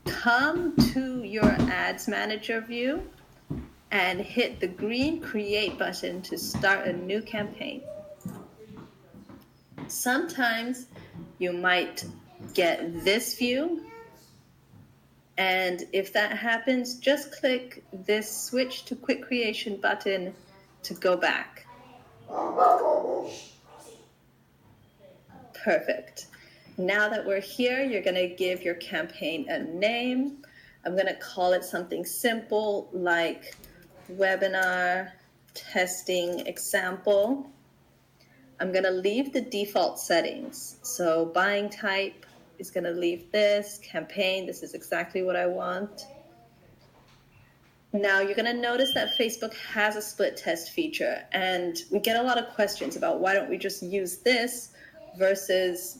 come to your Ads Manager view and hit the green Create button to start a new campaign. Sometimes you might get this view, and if that happens, just click this Switch to Quick Creation button to go back. Perfect. Now that we're here, you're going to give your campaign a name. I'm going to call it something simple like Webinar Testing Example. I'm going to leave the default settings. So buying type is going to leave this. Campaign, this is exactly what I want. Now you're going to notice that Facebook has a split test feature, and we get a lot of questions about why don't we just use this versus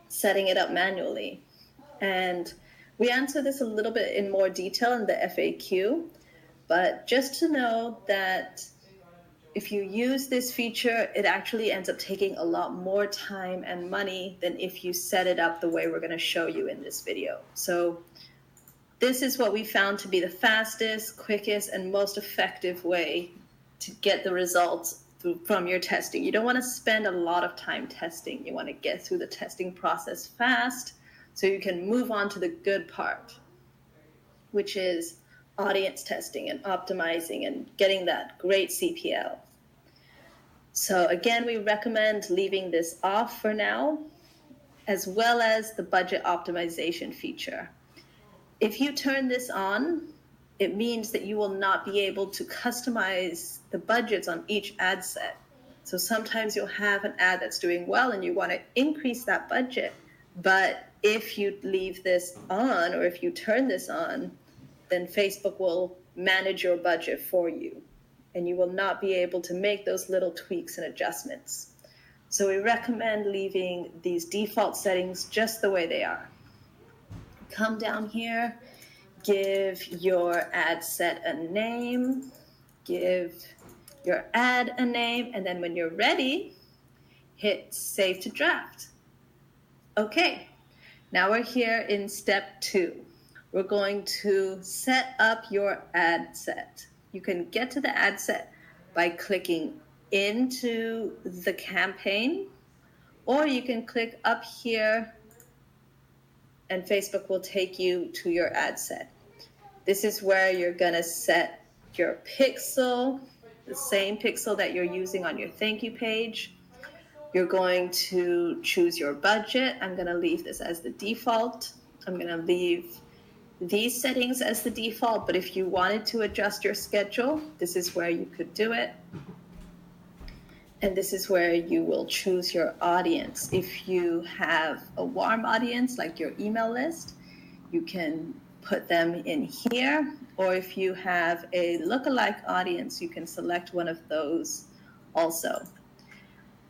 setting it up manually. And we answer this a little bit in more detail in the FAQ, but just to know that if you use this feature, it actually ends up taking a lot more time and money than if you set it up the way we're going to show you in this video. So this is what we found to be the fastest, quickest, and most effective way to get the results from your testing. You don't want to spend a lot of time testing. You want to get through the testing process fast so you can move on to the good part, which is audience testing and optimizing and getting that great CPL. So again, we recommend leaving this off for now, as well as the budget optimization feature. If you turn this on, it means that you will not be able to customize the budgets on each ad set. So sometimes you'll have an ad that's doing well and you want to increase that budget. But if you leave this on, or if you turn this on, then Facebook will manage your budget for you, and you will not be able to make those little tweaks and adjustments. So we recommend leaving these default settings just the way they are. Come down here, give your ad set a name, give your ad a name, and then when you're ready, hit Save to Draft. Okay, now we're here in step 2. We're going to set up your ad set. You can get to the ad set by clicking into the campaign, or you can click up here and Facebook will take you to your ad set. This is where you're gonna set your pixel, the same pixel that you're using on your thank you page. You're going to choose your budget. I'm gonna leave this as the default. I'm gonna leave these settings as the default, but if you wanted to adjust your schedule, this is where you could do it. And this is where you will choose your audience. If you have a warm audience, like your email list, you can put them in here. Or if you have a lookalike audience, you can select one of those also.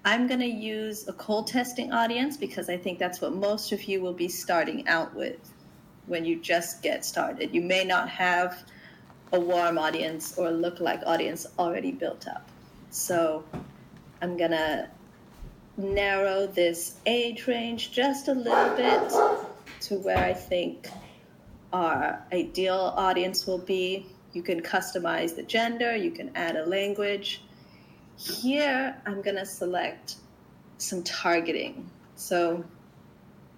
I'm going to use a cold testing audience because I think that's what most of you will be starting out with when you just get started. You may not have a warm audience or a lookalike audience already built up. So I'm going to narrow this age range just a little bit to where I think our ideal audience will be. You can customize the gender, you can add a language. Here, I'm going to select some targeting. So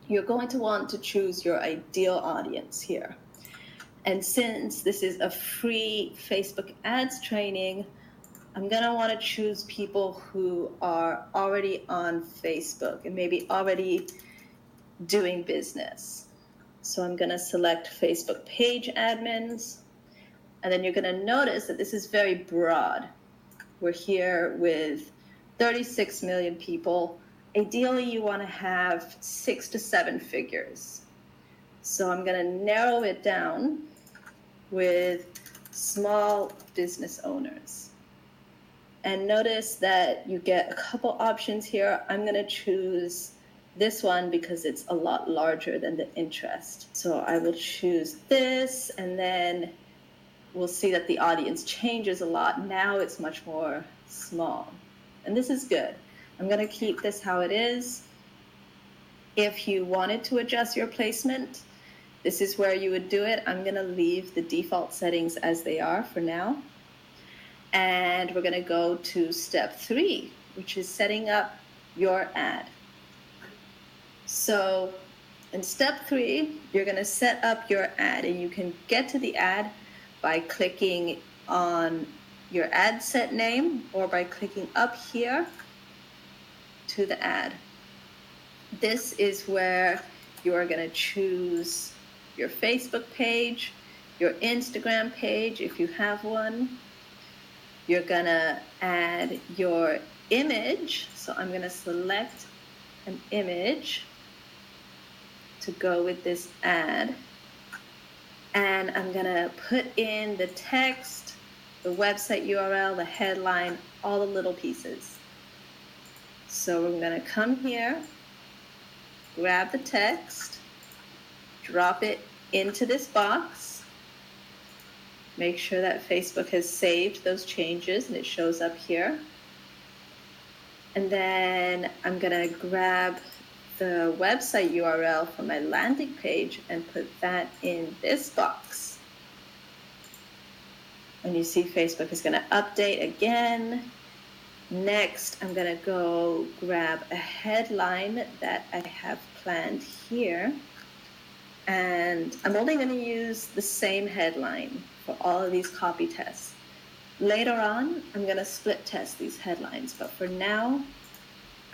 you're going to want to choose your ideal audience here. And since this is a free Facebook ads training, I'm going to want to choose people who are already on Facebook and maybe already doing business. So I'm going to select Facebook page admins. And then you're going to notice that this is very broad. We're here with 36 million people. Ideally, you want to have 6 to 7 figures. So I'm going to narrow it down with small business owners. And notice that you get a couple options here. I'm going to choose this one because it's a lot larger than the interest. So I will choose this, and then we'll see that the audience changes a lot. Now it's much more small. And this is good. I'm going to keep this how it is. If you wanted to adjust your placement, This is where you would do it. I'm going to leave the default settings as they are for now. And we're going to go to step 3, which is setting up your ad. So in step 3, you're going to set up your ad, and you can get to the ad by clicking on your ad set name or by clicking up here to the ad. This is where you are going to choose your Facebook page, your Instagram page if you have one. You're going to add your image. So I'm going to select an image to go with this ad. And I'm going to put in the text, the website URL, the headline, all the little pieces. So we're going to come here, grab the text, drop it into this box. Make sure that Facebook has saved those changes and it shows up here. And then I'm going to grab the website URL from my landing page and put that in this box. And you see Facebook is going to update again. Next, I'm going to go grab a headline that I have planned here. And I'm only going to use the same headline for all of these copy tests. Later on, I'm going to split test these headlines, but for now,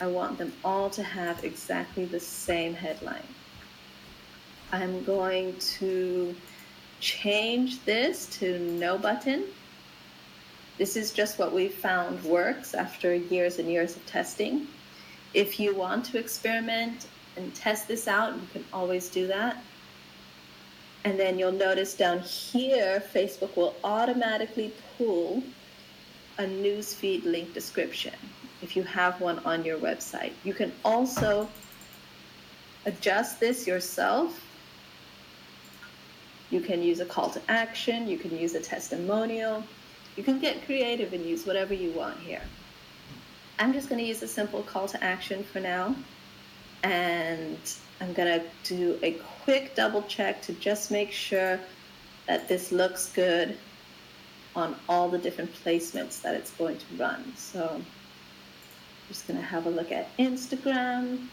I want them all to have exactly the same headline. I'm going to change this to no button. This is just what we found works after years and years of testing. If you want to experiment and test this out, you can always do that. And then you'll notice down here, Facebook will automatically pull a newsfeed link description if you have one on your website. You can also adjust this yourself. You can use a call to action, you can use a testimonial, you can get creative and use whatever you want here. I'm just going to use a simple call to action for now, and I'm going to do a quick double check to just make sure that this looks good on all the different placements that it's going to run. So I'm just going to have a look at Instagram.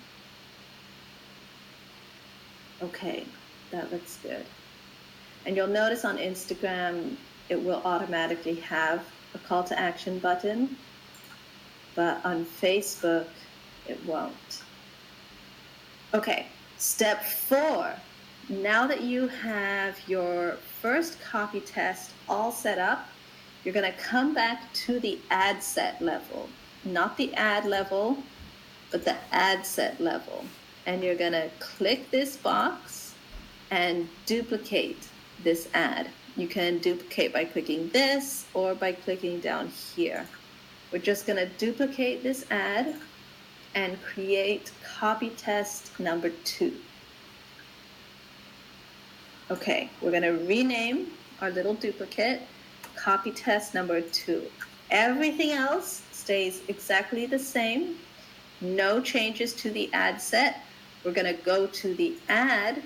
Okay, that looks good. And you'll notice on Instagram, it will automatically have a call to action button, but on Facebook, it won't. Okay, step 4. Now that you have your first copy test all set up, you're going to come back to the ad set level, not the ad level, but the ad set level. And you're going to click this box and duplicate this ad. You can duplicate by clicking this or by clicking down here. We're just going to duplicate this ad and create copy test number 2. Okay, we're going to rename our little duplicate copy test number 2. Everything else stays exactly the same. No changes to the ad set. We're going to go to the ad,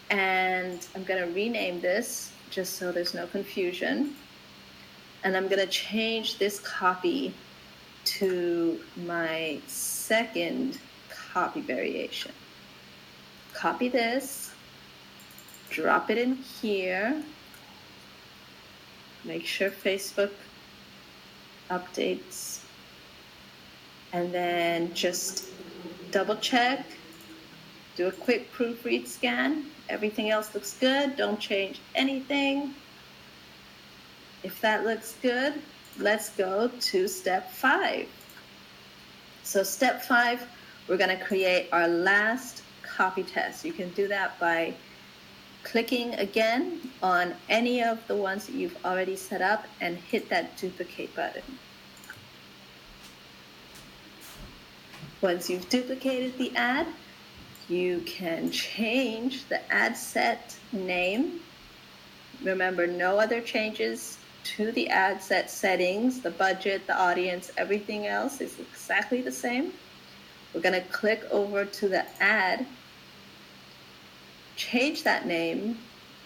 and I'm going to rename this just so there's no confusion. And I'm going to change this copy to my second copy variation. Copy this, drop it in here, make sure Facebook updates, and then just double check, do a quick proofread scan. Everything else looks good. Don't change anything. If that looks good, let's go to step 5. So step 5, we're going to create our last copy test. You can do that by clicking again on any of the ones that you've already set up and hit that duplicate button. Once you've duplicated the ad, you can change the ad set name. Remember, no other changes to the ad set settings, the budget, the audience, everything else is exactly the same. We're going to click over to the ad, change that name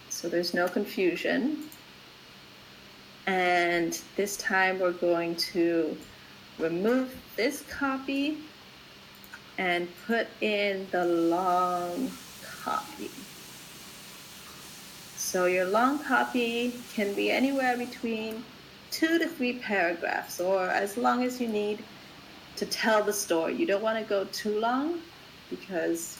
so there's no confusion. And this time we're going to remove this copy and put in the long copy. So your long copy can be anywhere between 2 to 3 paragraphs, or as long as you need to tell the story. You don't want to go too long because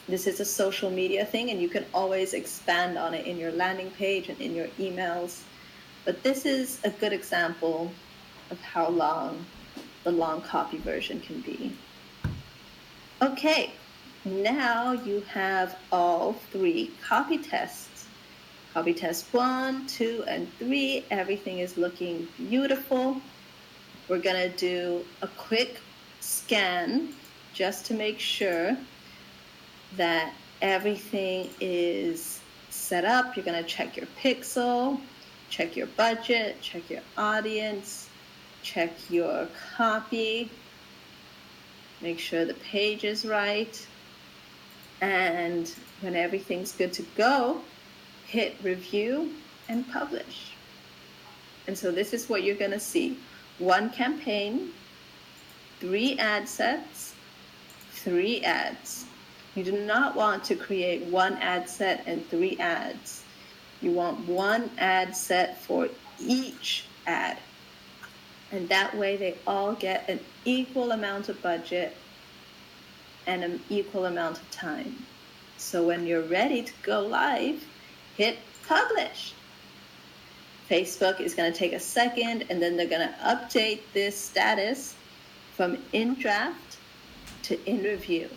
this is a social media thing and you can always expand on it in your landing page and in your emails. But this is a good example of how long the long copy version can be. Okay, now you have all 3 copy tests. Copy test 1, 2, and 3. Everything is looking beautiful. We're going to do a quick scan just to make sure that everything is set up. You're going to check your pixel, check your budget, check your audience, check your copy, make sure the page is right. And when everything's good to go, hit review and publish. And so this is what you're going to see. 1 campaign, 3 ad sets, 3 ads. You do not want to create 1 ad set and 3 ads. You want 1 ad set for each ad. And that way they all get an equal amount of budget and an equal amount of time. So when you're ready to go live, hit publish. Facebook is going to take a second and then they're going to update this status from in draft to in review.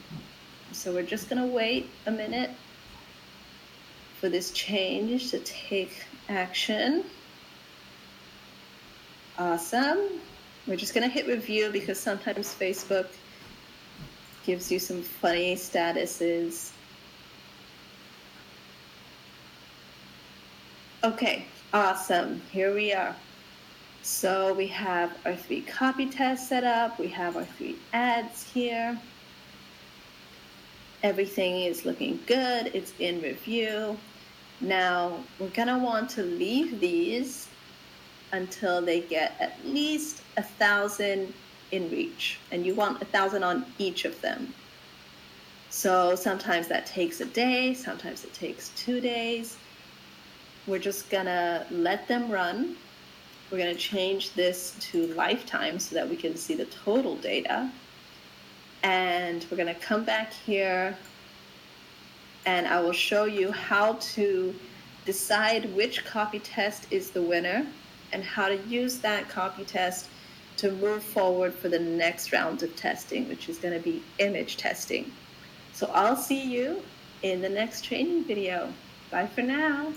So we're just going to wait a minute for this change to take action. Awesome. We're just going to hit review because sometimes Facebook gives you some funny statuses. Okay, awesome. Here we are. So we have our 3 copy tests set up. We have our 3 ads here. Everything is looking good. It's in review. Now we're going to want to leave these until they get at least 1,000 in reach. And you want 1,000 on each of them. So sometimes that takes a day. Sometimes it takes 2 days. We're just gonna let them run. We're gonna change this to lifetime so that we can see the total data. And we're gonna come back here and I will show you how to decide which copy test is the winner and how to use that copy test to move forward for the next round of testing, which is gonna be image testing. So I'll see you in the next training video. Bye for now.